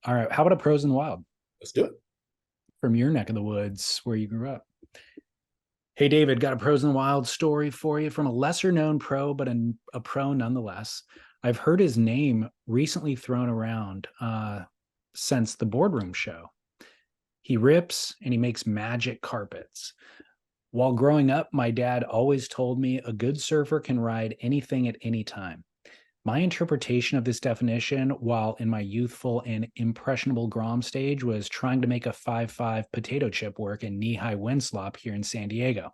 All right. How about a pros in the wild Let's do it. from your neck of the woods where you grew up? Hey, David, got a pros in the wild story for you from a lesser known pro, but a pro nonetheless. I've heard his name recently thrown around since the boardroom show. He rips and he makes magic carpets. While growing up, my dad always told me a good surfer can ride anything at any time. My interpretation of this definition, while in my youthful and impressionable Grom stage, was trying to make a 5'5" potato chip work in knee-high windslop here in San Diego.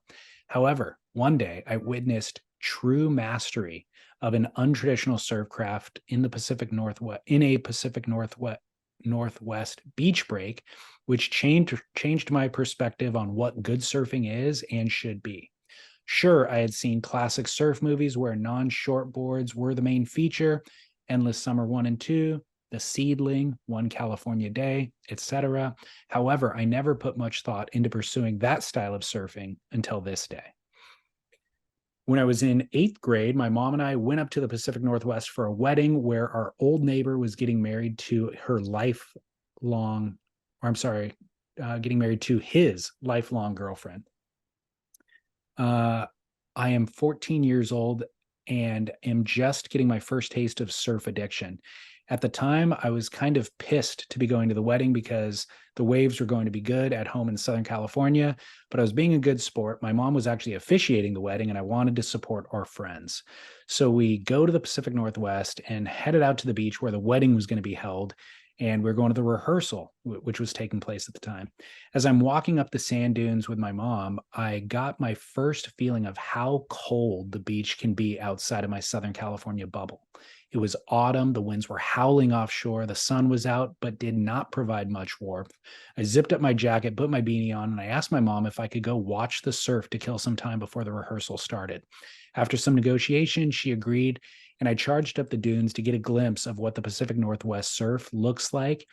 However, one day I witnessed true mastery of an untraditional surf craft in the Pacific Northwest, in a Pacific Northwest beach break, which changed my perspective on what good surfing is and should be. Sure, I had seen classic surf movies where non-shortboards were the main feature, Endless Summer 1 and 2, The Seedling, One California Day, etc. However, I never put much thought into pursuing that style of surfing until this day. When I was in 8th grade, my mom and I went up to the Pacific Northwest for a wedding where our old neighbor was getting married to her lifelong, or I'm sorry, getting married to his lifelong girlfriend. I am 14 years old and am just getting my first taste of surf addiction. At the time, I was kind of pissed to be going to the wedding because the waves were going to be good at home in Southern California, but I was being a good sport. My mom was actually officiating the wedding and I wanted to support our friends. So we go to the Pacific Northwest and headed out to the beach where the wedding was going to be held. And we're going to the rehearsal, which was taking place at the time. As I'm walking up the sand dunes with my mom, I got my first feeling of how cold the beach can be outside of my Southern California bubble. It was autumn, the winds were howling offshore, the sun was out, but did not provide much warmth. I zipped up my jacket, put my beanie on, and I asked my mom if I could go watch the surf to kill some time before the rehearsal started. After some negotiation, she agreed, and I charged up the dunes to get a glimpse of what the Pacific Northwest surf looks like,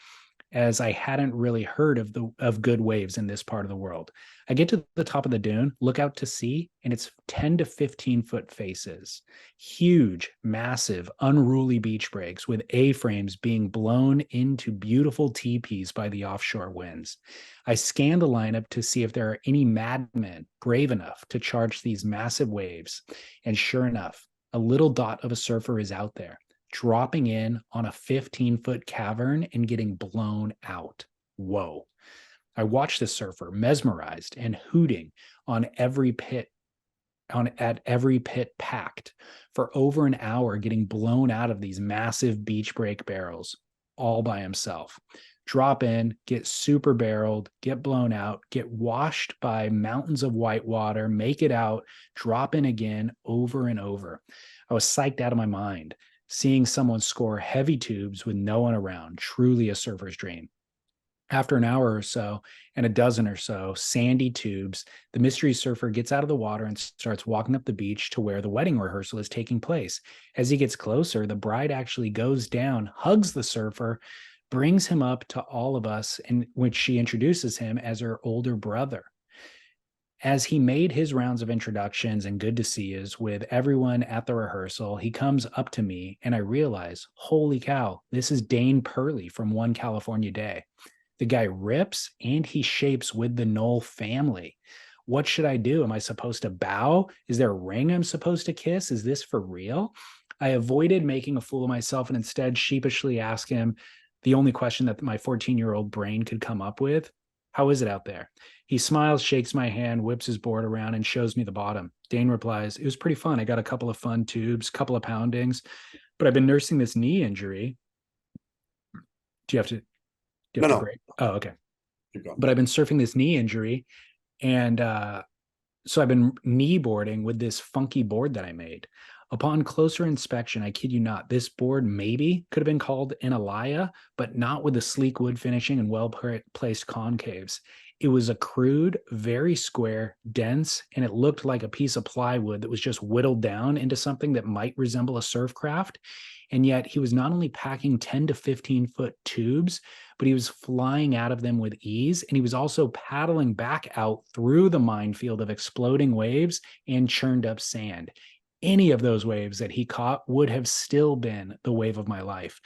as I hadn't really heard of good waves in this part of the world. I get to the top of the dune, look out to sea, and it's 10 to 15 foot faces. Huge, massive, unruly beach breaks with A-frames being blown into beautiful teepees by the offshore winds. I scan the lineup to see if there are any madmen brave enough to charge these massive waves. And sure enough, a little dot of a surfer is out there, dropping in on a 15-foot cavern and getting blown out. Whoa. I watched the surfer, mesmerized and hooting on every pit at every pit packed for over an hour, getting blown out of these massive beach break barrels all by himself. Drop in, get super barreled, get blown out, get washed by mountains of white water, make it out, drop in again over and over. I was psyched out of my mind. Seeing someone score heavy tubes with no one around, truly a surfer's dream. After an hour or so and a dozen or so sandy tubes, the mystery surfer gets out of the water and starts walking up the beach to where the wedding rehearsal is taking place. As he gets closer, the bride actually goes down, hugs the surfer, brings him up to all of us, in which she introduces him as her older brother. As he made his rounds of introductions and good to see yous with everyone at the rehearsal, he comes up to me and I realize, holy cow, this is Dane Perlee from One California Day. The guy rips and he shapes with the Knoll family. What should I do? Am I supposed to bow? Is there a ring I'm supposed to kiss? Is this for real? I avoided making a fool of myself and instead sheepishly asked him the only question that my 14-year-old brain could come up with. How is it out there? He smiles, shakes my hand, whips his board around, and shows me the bottom. Dane replies, it was pretty fun. I got a couple of fun tubes, couple of poundings, but I've been nursing this knee injury. Do you have to, do you have No, to no, break? Oh, okay. keep going. But I've been surfing this knee injury. And so I've been knee boarding with this funky board that I made. Upon closer inspection, I kid you not, this board maybe could have been called an Alaya, but not with the sleek wood finishing and well-placed concaves. It was a crude, very square, dense, and it looked like a piece of plywood that was just whittled down into something that might resemble a surf craft. And yet he was not only packing 10 to 15 foot tubes, but he was flying out of them with ease. And he was also paddling back out through the minefield of exploding waves and churned up sand. Any of those waves that he caught would have still been the wave of my life.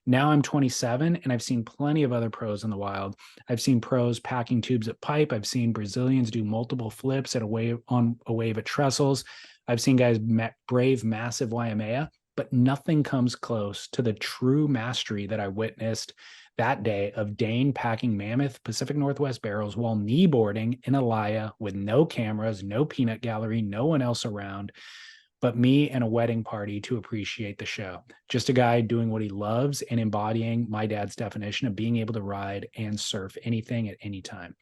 Now I'm 27 and I've seen plenty of other pros in the wild. I've seen pros packing tubes at pipe. I've seen Brazilians do multiple flips at a wave on a wave at trestles. I've seen guys brave massive Waimea, but nothing comes close to the true mastery that I witnessed that day of Dane packing mammoth Pacific Northwest barrels while kneeboarding in Alaya with no cameras, no peanut gallery, no one else around but me and a wedding party to appreciate the show. Just a guy doing what he loves and embodying my dad's definition of being able to ride and surf anything at any time.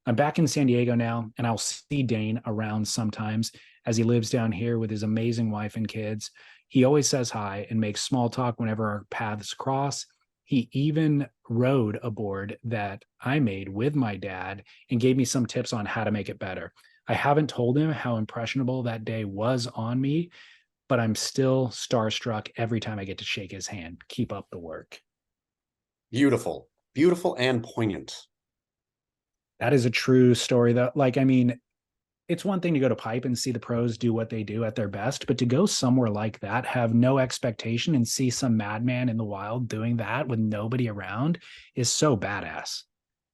I'm back in San Diego now, and I'll see Dane around sometimes as he lives down here with his amazing wife and kids. He always says hi and makes small talk whenever our paths cross. He even rode a board that I made with my dad and gave me some tips on how to make it better. I haven't told him how impressionable that day was on me, but I'm still starstruck every time I get to shake his hand. Keep up the work. Beautiful, beautiful and poignant. That is a true story that, like, I mean, it's one thing to go to pipe and see the pros do what they do at their best, but to go somewhere like that, have no expectation and see some madman in the wild doing that with nobody around is so badass.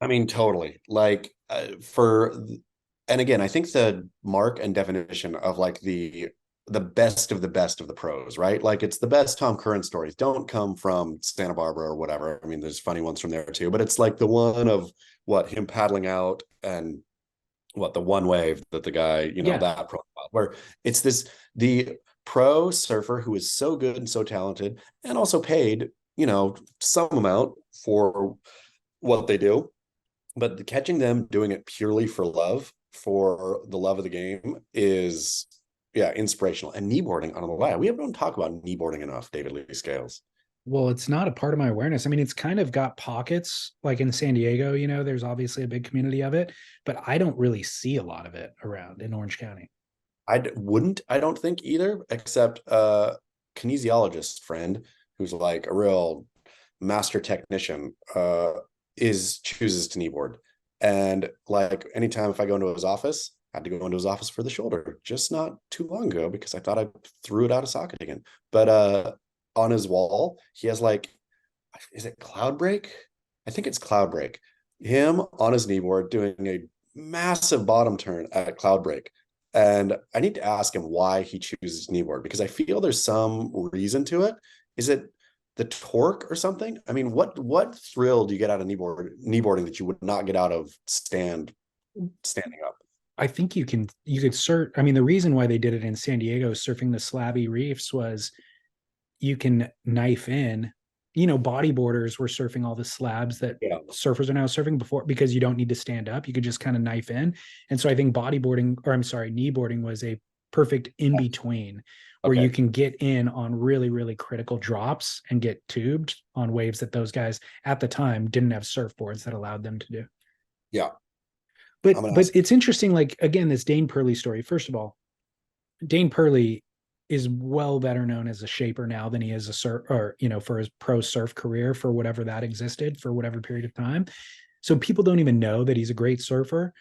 I mean, totally. Like and again, I think the mark and definition of like the best of the best of the pros, right? Like it's the best Tom Curran stories don't come from Santa Barbara or whatever. I mean, there's funny ones from there too, but it's like the one of what him paddling out and what the one wave that the guy, Yeah. that profile where it's the pro surfer who is so good and so talented and also paid, some amount for what they do, but catching them doing it purely for the love of the game is, yeah, inspirational. And kneeboarding on the way. We don't talk about kneeboarding enough, David Lee Scales. Well, it's not a part of my awareness. I mean, it's kind of got pockets like in San Diego, there's obviously a big community of it, but I don't really see a lot of it around in Orange County. I don't think either, except kinesiologist friend who's like a real master technician, is chooses to kneeboard. And like anytime if I go into his office, I had to go into his office for the shoulder just not too long ago because I thought I threw it out of socket again. But on his wall, he has like, is it Cloud Break? I think it's Cloud Break. Him on his kneeboard doing a massive bottom turn at Cloud Break. And I need to ask him why he chooses kneeboard because I feel there's some reason to it. Is it the torque or something? I mean, what thrill do you get out of kneeboarding that you would not get out of standing up? I think you could surf. I mean, the reason why they did it in San Diego, surfing the slabby reefs, was you can knife in. Bodyboarders were surfing all the slabs that Yeah. surfers are now surfing before because you don't need to stand up. You could just kind of knife in. And so I think kneeboarding was a perfect in between where you Okay. can get in on really, really critical drops and get tubed on waves that those guys at the time didn't have surfboards that allowed them to do. Yeah. But I'm gonna but ask. it's interesting, like again, this Dane Perlee story. First of all, Dane Perlee is well better known as a shaper now than he is a surf or for his pro surf career for whatever that existed for whatever period of time. So people don't even know that he's a great surfer.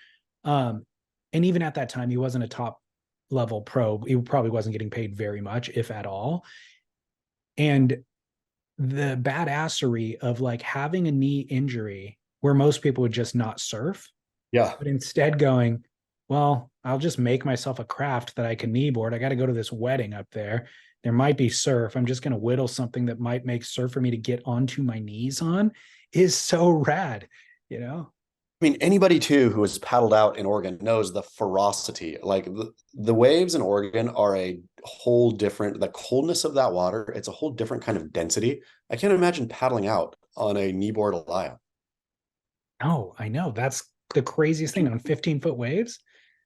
Um, and even at that time, he wasn't a top level pro. He probably wasn't getting paid very much, if at all. And the badassery of like having a knee injury where most people would just not surf, Yeah. but instead going, well, I'll just make myself a craft that I can kneeboard. I got to go to this wedding up there. There might be surf. I'm just going to whittle something that might make surf for me to get onto my knees on is so rad, you know? I mean, anybody too who has paddled out in Oregon knows the ferocity. Like the waves in Oregon are a whole different, the coldness of that water, it's a whole different kind of density. I can't imagine paddling out on a kneeboard Alaya. Oh, I know. That's the craziest thing on 15-foot waves.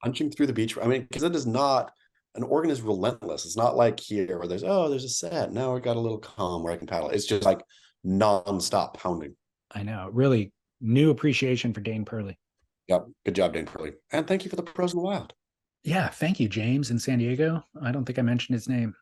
Punching through the beach. I mean, because it is not, an Oregon is relentless. It's not like here where there's a set. Now we got a little calm where I can paddle. It's just like nonstop pounding. I know. Really new appreciation for Dane Perley. Yep. Good job, Dane Perlee. And thank you for the pros in the wild. Yeah. Thank you, James in San Diego. I don't think I mentioned his name.